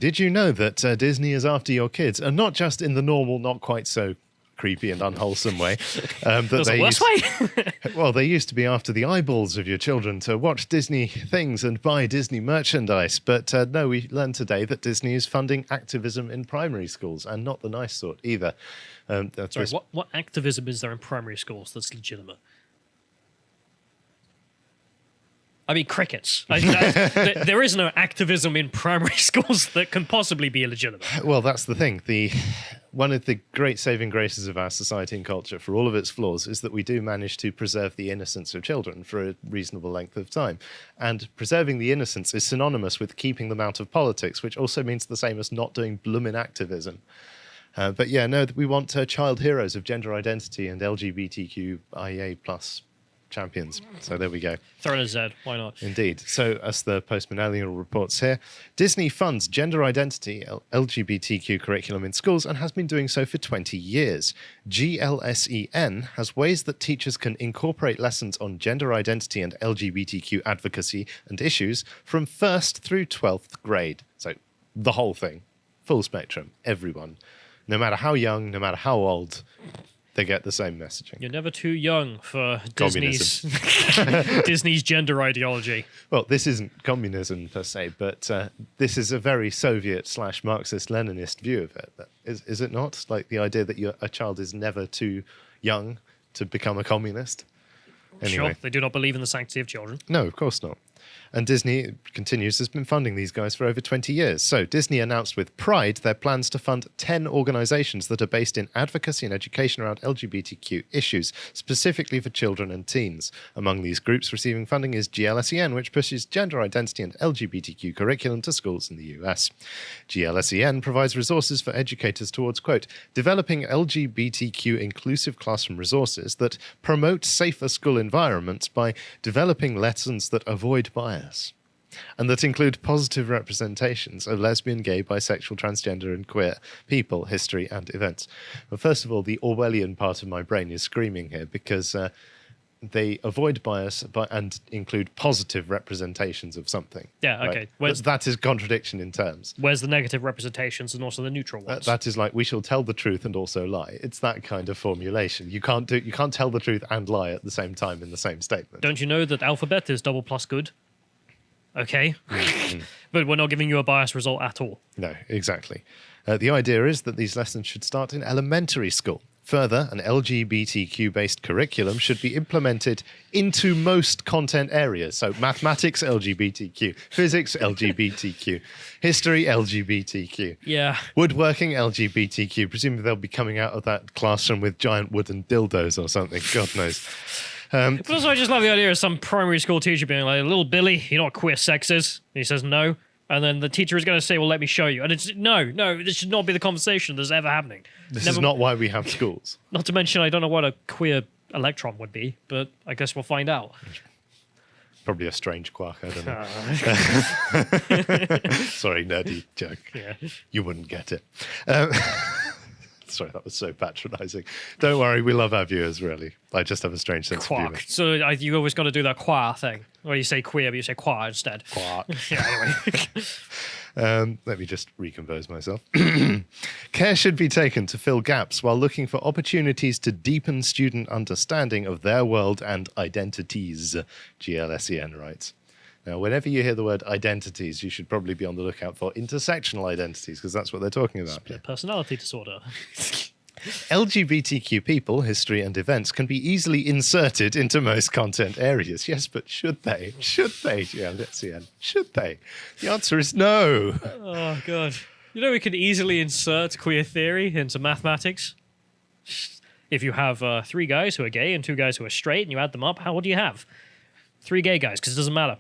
Did you know that Disney is after your kids, and not just in the normal, not quite so creepy and unwholesome way? There's a worse way? Well, they used to be after the eyeballs of your children to watch Disney things and buy Disney merchandise. But no, we learned today that Disney is funding activism in primary schools, and not the nice sort either. Sorry, what activism is there in primary schools that's legitimate? I mean, crickets. There is no activism in primary schools that can possibly be illegitimate. Well, that's the thing. One of the great saving graces of our society and culture, for all of its flaws, is that we do manage to preserve the innocence of children for a reasonable length of time. And preserving the innocence is synonymous with keeping them out of politics, which also means the same as not doing bloomin' activism. But yeah, no, we want child heroes of gender identity and LGBTQIA plus champions. So there we go. Throw in a Z, why not? Indeed. So as the post-millennial reports here, Disney funds gender identity LGBTQ curriculum in schools and has been doing so for 20 years. GLSEN has ways that teachers can incorporate lessons on gender identity and LGBTQ advocacy and issues from 1st through 12th grade. So the whole thing, full spectrum, everyone. No matter how young, no matter how old, they get the same messaging. You're never too young for Disney's Disney's gender ideology. Well, this isn't communism per se, but this is a very Soviet/Marxist-Leninist view of it. Is it not? Like the idea that a child is never too young to become a communist? Anyway. Sure, they do not believe in the sanctity of children. No, of course not. And Disney continues, has been funding these guys for over 20 years. So Disney announced with pride their plans to fund 10 organizations that are based in advocacy and education around LGBTQ issues, specifically for children and teens. Among these groups receiving funding is GLSEN, which pushes gender identity and LGBTQ curriculum to schools in the US. GLSEN provides resources for educators towards, quote, developing LGBTQ inclusive classroom resources that promote safer school environments by developing lessons that avoid bias and that include positive representations of lesbian, gay, bisexual, transgender and queer people, history and events. Well, first of all, the Orwellian part of my brain is screaming here because they avoid bias and include positive representations of something. Yeah, okay. Right? That is contradiction in terms. Where's the negative representations and also the neutral ones? That is like, we shall tell the truth and also lie. It's that kind of formulation. You can't tell the truth and lie at the same time in the same statement. Don't you know that alphabet is double plus good? Okay. But we're not giving you a biased result at all. No, exactly. The idea is that these lessons should start in elementary school. Further, an LGBTQ-based curriculum should be implemented into most content areas. So mathematics, LGBTQ, physics, LGBTQ, history, LGBTQ. Yeah. Woodworking, LGBTQ. Presumably they'll be coming out of that classroom with giant wooden dildos or something. God knows. But also I just love the idea of some primary school teacher being like, little Billy, you know what queer sex is? And he says no. And then the teacher is going to say, well, let me show you. And it's, no, this should not be the conversation that's ever happening. This is not why we have schools. Not to mention, I don't know what a queer electron would be, but I guess we'll find out. Probably a strange quark, I don't know. Sorry, nerdy joke. Yeah. You wouldn't get it. Sorry, that was so patronizing. Don't worry, we love our viewers, really. I just have a strange sense of humor. So you always got to do that qua thing. Or you say queer, but you say qua instead. Quark. Yeah, anyway. Let me just recompose myself. Care should be taken to fill gaps while looking for opportunities to deepen student understanding of their world and identities, GLSEN writes. Now, whenever you hear the word identities, you should probably be on the lookout for intersectional identities, because that's what they're talking about. Split personality disorder. LGBTQ people, history and events can be easily inserted into most content areas. Yes, but should they? Should they? Yeah, let's see. Should they? The answer is no. Oh, God. You know we could easily insert queer theory into mathematics? If you have 3 guys who are gay and 2 guys who are straight and you add them up, what do you have? 3 gay guys, because it doesn't matter.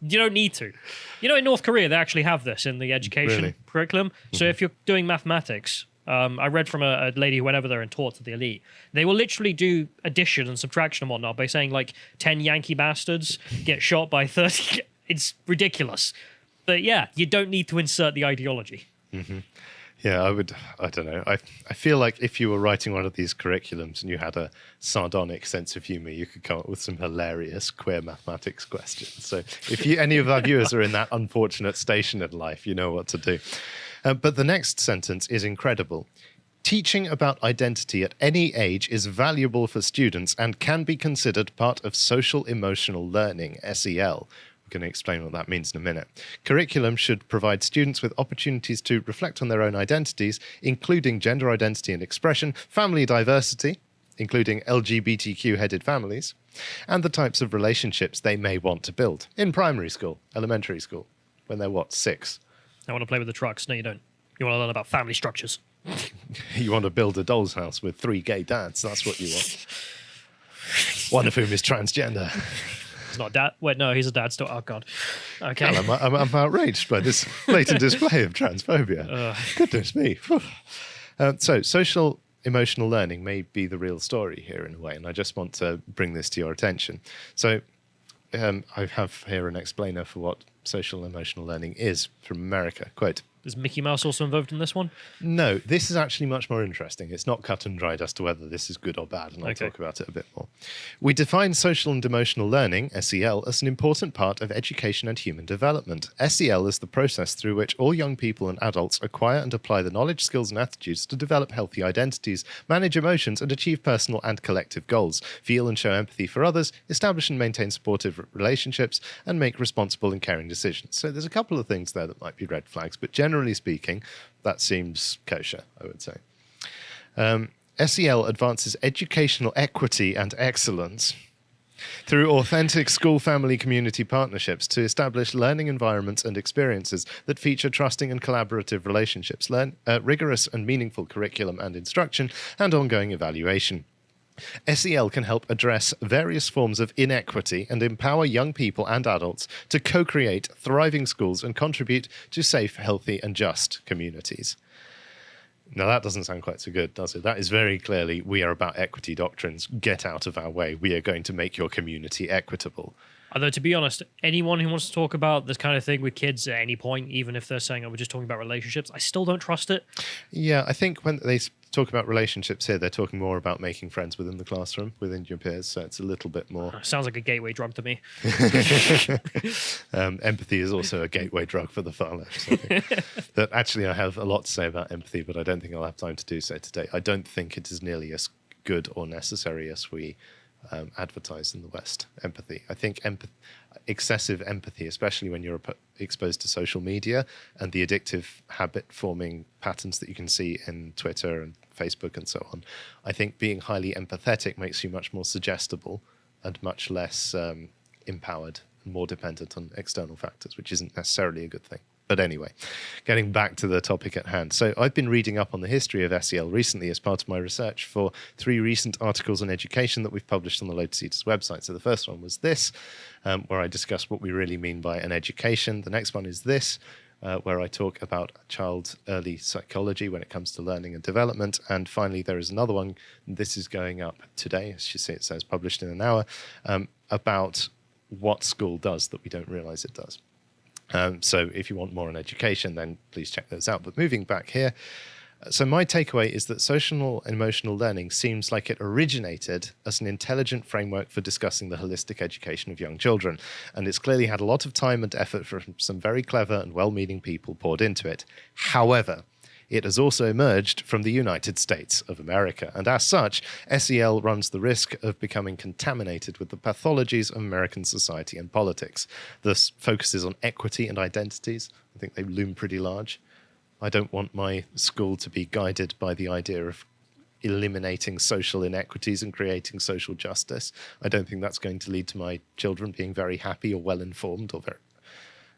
You don't need to. You know, in North Korea, they actually have this in the education curriculum. So if you're doing mathematics, I read from a lady who went over there and taught to the elite. They will literally do addition and subtraction and whatnot by saying, like, 10 Yankee bastards get shot by 30. It's ridiculous. But yeah, you don't need to insert the ideology. Mm-hmm. Yeah, I don't know. I feel like if you were writing one of these curriculums and you had a sardonic sense of humor, you could come up with some hilarious queer mathematics questions. So if any of our viewers are in that unfortunate station in life, you know what to do. But the next sentence is incredible. Teaching about identity at any age is valuable for students and can be considered part of social emotional learning, SEL. We're going to explain what that means in a minute. Curriculum should provide students with opportunities to reflect on their own identities, including gender identity and expression, family diversity, including LGBTQ-headed families, and the types of relationships they may want to build in primary school, elementary school, when they're, 6? I want to play with the trucks. No, you don't. You want to learn about family structures. You want to build a doll's house with 3 gay dads. That's what you want. One of whom is transgender. He's not dad. Wait, no, he's a dad still. Oh, God. Okay. Well, I'm outraged by this blatant display of transphobia. Goodness me. So social emotional learning may be the real story here in a way, and I just want to bring this to your attention. So I have here an explainer for what social emotional learning is from America. Quote, is Mickey Mouse also involved in this one? No, this is actually much more interesting. It's not cut and dried as to whether this is good or bad, and I'll talk about it a bit more. We define social and emotional learning, SEL, as an important part of education and human development. SEL is the process through which all young people and adults acquire and apply the knowledge, skills, and attitudes to develop healthy identities, manage emotions, and achieve personal and collective goals, feel and show empathy for others, establish and maintain supportive relationships, and make responsible and caring decisions. So there's a couple of things there that might be red flags, but generally speaking, that seems kosher, I would say. SEL advances educational equity and excellence through authentic school-family community partnerships to establish learning environments and experiences that feature trusting and collaborative relationships, rigorous and meaningful curriculum and instruction, and ongoing evaluation. SEL can help address various forms of inequity and empower young people and adults to co-create thriving schools and contribute to safe, healthy, and just communities. Now, that doesn't sound quite so good, does it? That is very clearly, we are about equity doctrines. Get out of our way. We are going to make your community equitable. Although, to be honest, anyone who wants to talk about this kind of thing with kids at any point, even if they're saying, oh, we're just talking about relationships, I still don't trust it. Yeah, I think when they talk about relationships here, they're talking more about making friends within the classroom, within your peers, so it's a little bit more... Sounds like a gateway drug to me. Empathy is also a gateway drug for the far left. So that actually, I have a lot to say about empathy, but I don't think I'll have time to do so today. I don't think it is nearly as good or necessary as we advertise in the West. Empathy. I think excessive empathy, especially when you're exposed to social media and the addictive habit-forming patterns that you can see in Twitter and Facebook and so on. I think being highly empathetic makes you much more suggestible and much less empowered and more dependent on external factors, which isn't necessarily a good thing. But anyway, getting back to the topic at hand. So I've been reading up on the history of SEL recently as part of my research for 3 recent articles on education that we've published on the Lotus website. So the first one was this, where I discuss what we really mean by an education. The next one is this, where I talk about child early psychology when it comes to learning and development. And finally, there is another one. This is going up today, as you see, it says published in an hour, about what school does that we don't realize it does. So if you want more on education, then please check those out. But moving back here, so my takeaway is that social and emotional learning seems like it originated as an intelligent framework for discussing the holistic education of young children. And it's clearly had a lot of time and effort from some very clever and well-meaning people poured into it. However, it has also emerged from the United States of America, and as such, SEL runs the risk of becoming contaminated with the pathologies of American society and politics. This focuses on equity and identities. I think they loom pretty large. I don't want my school to be guided by the idea of eliminating social inequities and creating social justice. I don't think that's going to lead to my children being very happy or well-informed or very...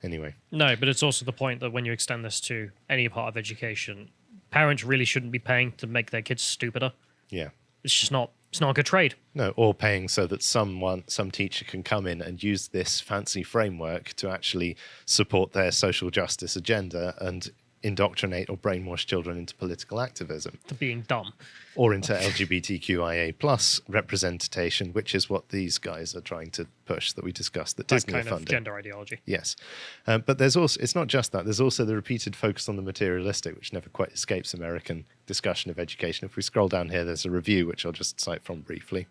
Anyway. No, but it's also the point that when you extend this to any part of education, parents really shouldn't be paying to make their kids stupider. Yeah. It's just not, it's not a good trade. No, or paying so that some teacher can come in and use this fancy framework to actually support their social justice agenda and indoctrinate or brainwash children into political activism To being dumb. or into LGBTQIA plus representation, which is what these guys are trying to push that we discussed, that That Disney are kind of funding. gender ideology. Yes. But there's also, it's not just that, there's also the repeated focus on the materialistic, which never quite escapes American discussion of education. If we scroll down here, there's a review, which I'll just cite from briefly.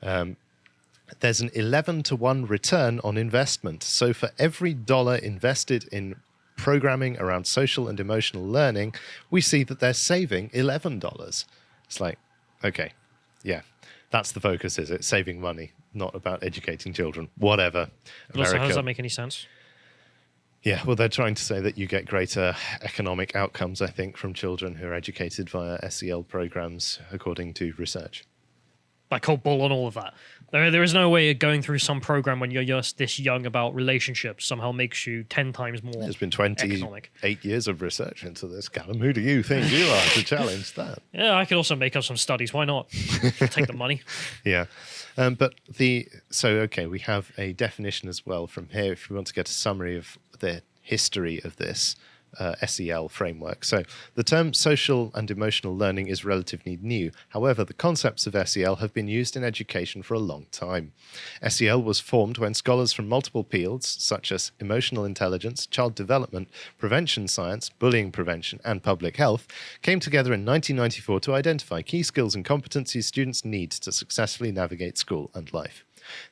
There's an 11-to-1 return on investment. So for every dollar invested in programming around social and emotional learning, we see that they're saving $11. It's like, okay, yeah, that's the focus, is it? Saving money, not about educating children. Whatever. But also, how does that make any sense? Yeah, well, they're trying to say that you get greater economic outcomes, I think, from children who are educated via SEL programs, according to research. I call bull on all of that. There is no way going through some program when you're just this young about relationships somehow makes you 10 times more There's been 28 economic. years of research into this, Callum. Who do you think you are to challenge that? Yeah, I could also make up some studies. Why not? I'll take the money. Yeah. Okay, we have a definition as well from here if we want to get a summary of the history of this SEL framework. So the term social and emotional learning is relatively new. However, the concepts of SEL have been used in education for a long time. SEL was formed when scholars from multiple fields, such as emotional intelligence, child development, prevention science, bullying prevention, and public health, came together in 1994 to identify key skills and competencies students need to successfully navigate school and life.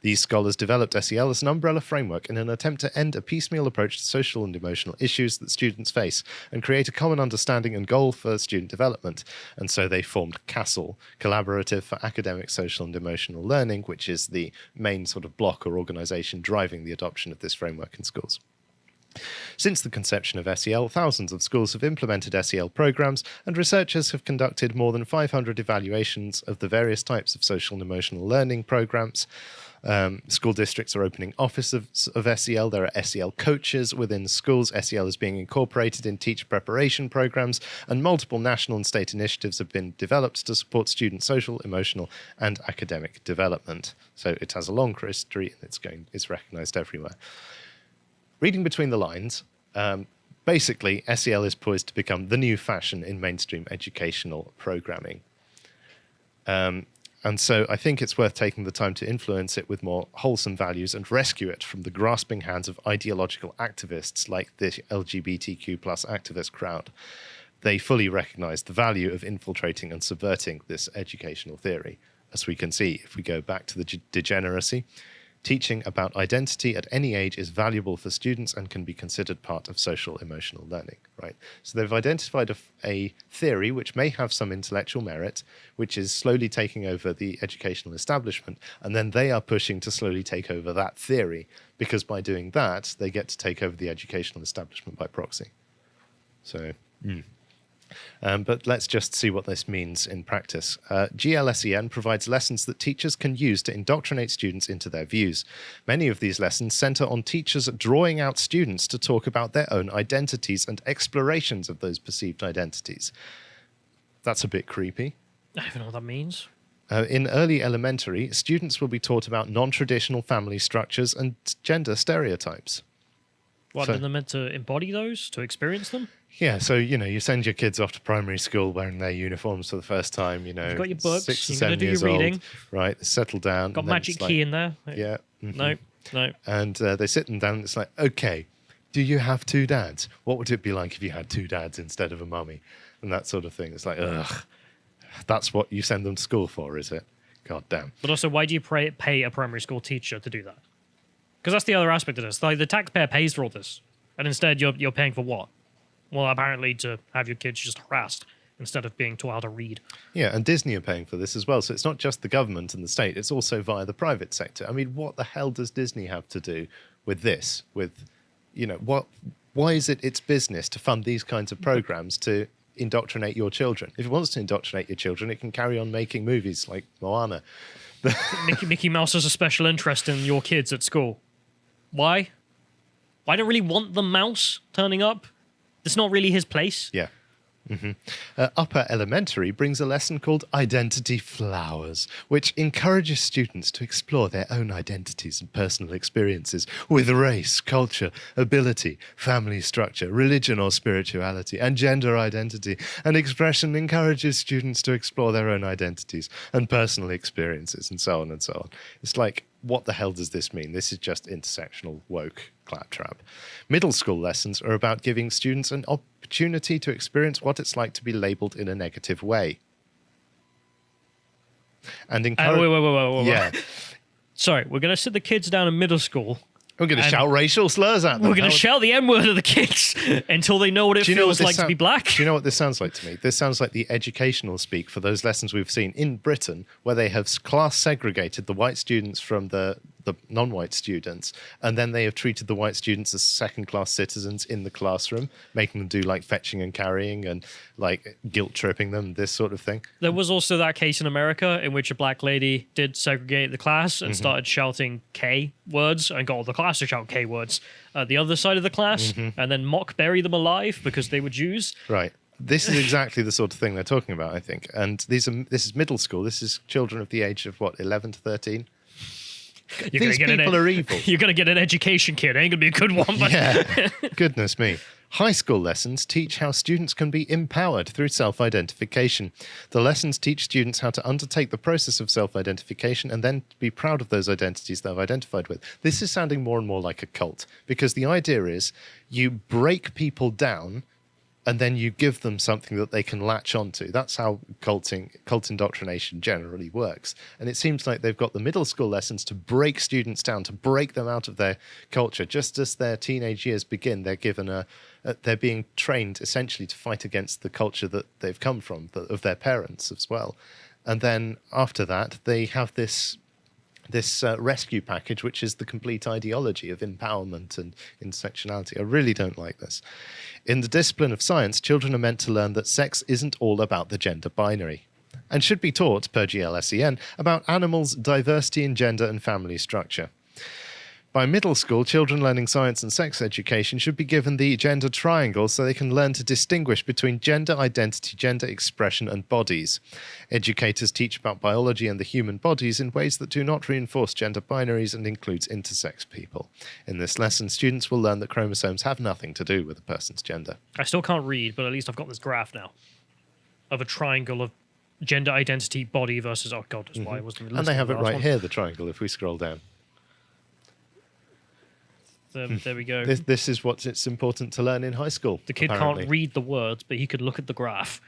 These scholars developed SEL as an umbrella framework in an attempt to end a piecemeal approach to social and emotional issues that students face and create a common understanding and goal for student development. And so they formed CASEL, Collaborative for Academic, Social and Emotional Learning, which is the main sort of block or organization driving the adoption of this framework in schools. Since the conception of SEL, thousands of schools have implemented SEL programs, and researchers have conducted more than 500 evaluations of the various types of social and emotional learning programs. School districts are opening offices of SEL. There are SEL coaches within schools. SEL is being incorporated in teacher preparation programs, and multiple national and state initiatives have been developed to support student social, emotional, and academic development. So it has a long history, and it's recognized everywhere. Reading between the lines, basically, SEL is poised to become the new fashion in mainstream educational programming. And so I think it's worth taking the time to influence it with more wholesome values and rescue it from the grasping hands of ideological activists like the LGBTQ plus activist crowd. They fully recognize the value of infiltrating and subverting this educational theory. As we can see, if we go back to the degeneracy, teaching about identity at any age is valuable for students and can be considered part of social emotional learning, right? So they've identified a theory which may have some intellectual merit, which is slowly taking over the educational establishment, and then they are pushing to slowly take over that theory, because by doing that, they get to take over the educational establishment by proxy. So... but let's just see what this means in practice. GLSEN provides lessons that teachers can use to indoctrinate students into their views. Many of these lessons center on teachers drawing out students to talk about their own identities and explorations of those perceived identities. That's a bit creepy. I don't even know what that means. In early elementary, students will be taught about non-traditional family structures and gender stereotypes. What, are they meant to embody those, to experience them? Yeah, so, you send your kids off to primary school wearing their uniforms for the first time, You've got your books, 6 or you're 7 going to do years your reading. old, right? Settle down. Got and then magic it's like, key in there. Yeah. No. And they sit them down and it's like, okay, do you have two dads? What would it be like if you had two dads instead of a mummy? And that sort of thing. It's like, ugh, that's what you send them to school for, is it? God damn. But also, why do you pay a primary school teacher to do that? Because that's the other aspect of this. Like, the taxpayer pays for all this. And instead, you're paying for what? Well, apparently to have your kids just harassed instead of being taught how to read. Yeah, and Disney are paying for this as well. So it's not just the government and the state, it's also via the private sector. I mean, what the hell does Disney have to do with this? Why is it its business to fund these kinds of programs to indoctrinate your children? If it wants to indoctrinate your children, it can carry on making movies like Moana. Mickey Mouse has a special interest in your kids at school. Why? I don't really want the mouse turning up. It's not really his place. Yeah. Upper elementary brings a lesson called Identity Flowers, which encourages students to explore their own identities and personal experiences with race, culture, ability, family structure, religion or spirituality, and gender identity. And expression encourages students to explore their own identities and personal experiences, and so on and so on. It's like, what the hell does this mean? This is just intersectional woke claptrap. Middle school lessons are about giving students an opportunity to experience what it's like to be labelled in a negative way. And wait. Yeah. Sorry, we're going to sit the kids down in middle school. We're going to shout racial slurs at them. We're going to shout the N-word at the kids until they know what it feels like to be black. Do you know what this sounds like to me? This sounds like the educational speak for those lessons we've seen in Britain, where they have class segregated the white students from the non-white students, and then they have treated the white students as second-class citizens in the classroom, making them do like fetching and carrying and like guilt-tripping them, this sort of thing. There was also that case in America in which a black lady did segregate the class and started shouting K words and got all the class to shout K words at the other side of the class and then mock bury them alive because they were Jews. Right. This is exactly the sort of thing they're talking about, I think. And this is middle school. This is children of the age of, 11 to 13? These people are evil. You're going to get an education kid. Ain't going to be a good one. But yeah, goodness me. High school lessons teach how students can be empowered through self-identification. The lessons teach students how to undertake the process of self-identification and then be proud of those identities they've identified with. This is sounding more and more like a cult, because the idea is you break people down and then you give them something that they can latch onto. That's how cult indoctrination generally works. And it seems like they've got the middle school lessons to break students down, to break them out of their culture. Just as their teenage years begin, they're being trained essentially to fight against the culture that they've come from, of their parents as well. And then after that, they have this rescue package, which is the complete ideology of empowerment and intersectionality. I really don't like this. In the discipline of science, children are meant to learn that sex isn't all about the gender binary, and should be taught, per GLSEN, about animals' diversity in gender and family structure. By middle school, children learning science and sex education should be given the gender triangle so they can learn to distinguish between gender identity, gender expression, and bodies. Educators teach about biology and the human bodies in ways that do not reinforce gender binaries and includes intersex people. In this lesson, students will learn that chromosomes have nothing to do with a person's gender. I still can't read, but at least I've got this graph now of a triangle of gender identity, body versus... Oh, God, that's why I wasn't listening. And they have it right one. here, the triangle, if we scroll down. There we go. This is what it's important to learn in high school. The kid apparently can't read the words, but he could look at the graph.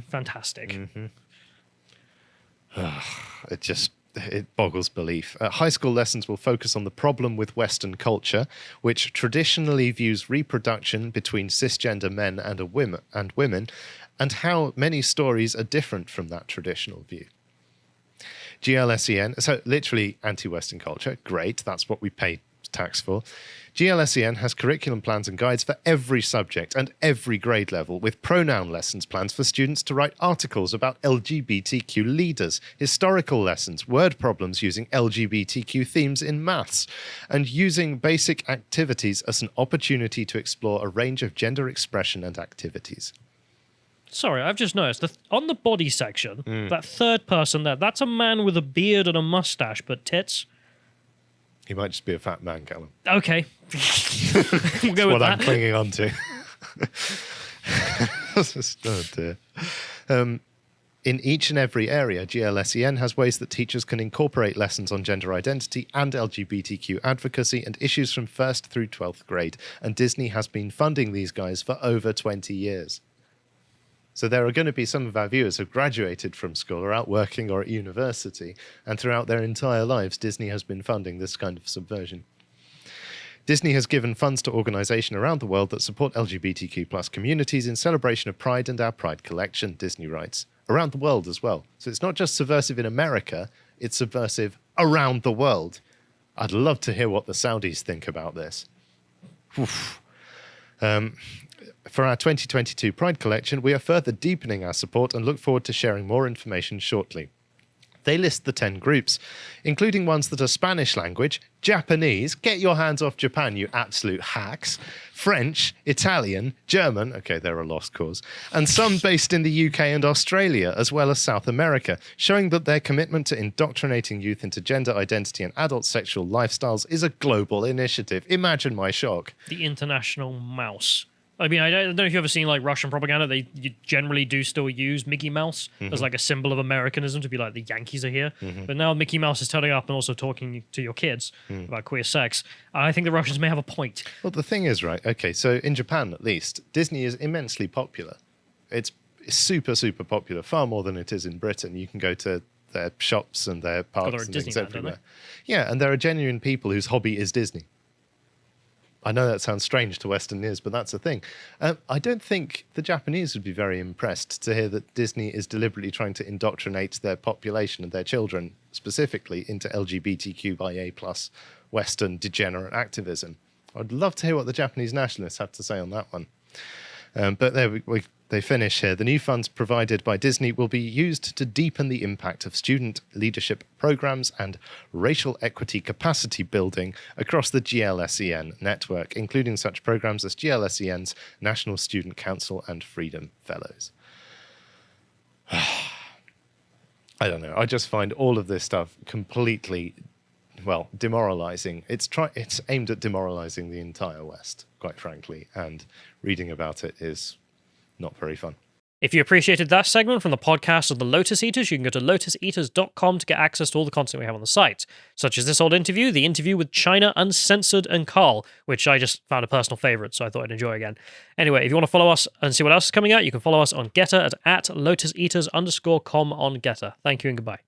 Fantastic. It boggles belief. High school lessons will focus on the problem with Western culture, which traditionally views reproduction between cisgender men and women, and how many stories are different from that traditional view. GLSEN, so literally anti-Western culture, great, that's what we pay tax for. GLSEN has curriculum plans and guides for every subject and every grade level, with pronoun lessons plans for students to write articles about LGBTQ leaders, historical lessons, word problems using LGBTQ themes in maths, and using basic activities as an opportunity to explore a range of gender expression and activities. Sorry, I've just noticed, on the body section, that third person there, that's a man with a beard and a mustache, but tits. He might just be a fat man, Callum. Okay. We'll go with what that. I'm clinging on to. Oh dear. In each and every area, GLSEN has ways that teachers can incorporate lessons on gender identity and LGBTQ advocacy and issues from 1st through 12th grade. And Disney has been funding these guys for over 20 years. So there are going to be some of our viewers who have graduated from school or out working or at university, and throughout their entire lives, Disney has been funding this kind of subversion. Disney has given funds to organisations around the world that support LGBTQ+ communities in celebration of Pride and our Pride collection, Disney writes. Around the world as well. So it's not just subversive in America, it's subversive around the world. I'd love to hear what the Saudis think about this. Oof. For our 2022 Pride collection, we are further deepening our support and look forward to sharing more information shortly. They list the 10 groups, including ones that are Spanish language, Japanese, get your hands off Japan, you absolute hacks, French, Italian, German, okay, they're a lost cause, and some based in the UK and Australia, as well as South America, showing that their commitment to indoctrinating youth into gender identity and adult sexual lifestyles is a global initiative. Imagine my shock. The international mouse. I mean, I don't know if you've ever seen like Russian propaganda. They generally do still use Mickey Mouse as like a symbol of Americanism to be like the Yankees are here. But now Mickey Mouse is turning up and also talking to your kids about queer sex. I think the Russians may have a point. Well, the thing is, right, okay, so in Japan at least, Disney is immensely popular. It's super, super popular, far more than it is in Britain. You can go to their shops and their parks and things everywhere. Yeah, and there are genuine people whose hobby is Disney. I know that sounds strange to Western ears, but that's the thing. I don't think the Japanese would be very impressed to hear that Disney is deliberately trying to indoctrinate their population and their children specifically into LGBTQIA+ Western degenerate activism. I'd love to hear what the Japanese nationalists have to say on that one. But there they finish here. The new funds provided by Disney will be used to deepen the impact of student leadership programs and racial equity capacity building across the GLSEN network, including such programs as GLSEN's National Student Council and Freedom Fellows. I don't know. I just find all of this stuff completely, well, demoralizing. It's aimed at demoralizing the entire West, quite frankly, and reading about it is not very fun. If you appreciated that segment from the podcast of the Lotus Eaters, you can go to lotuseaters.com to get access to all the content we have on the site, such as this old interview, the interview with China Uncensored and Carl, which I just found a personal favorite, so I thought I'd enjoy again. Anyway, if you want to follow us and see what else is coming out, you can follow us on Getter at lotuseaters_com on Getter. Thank you and goodbye.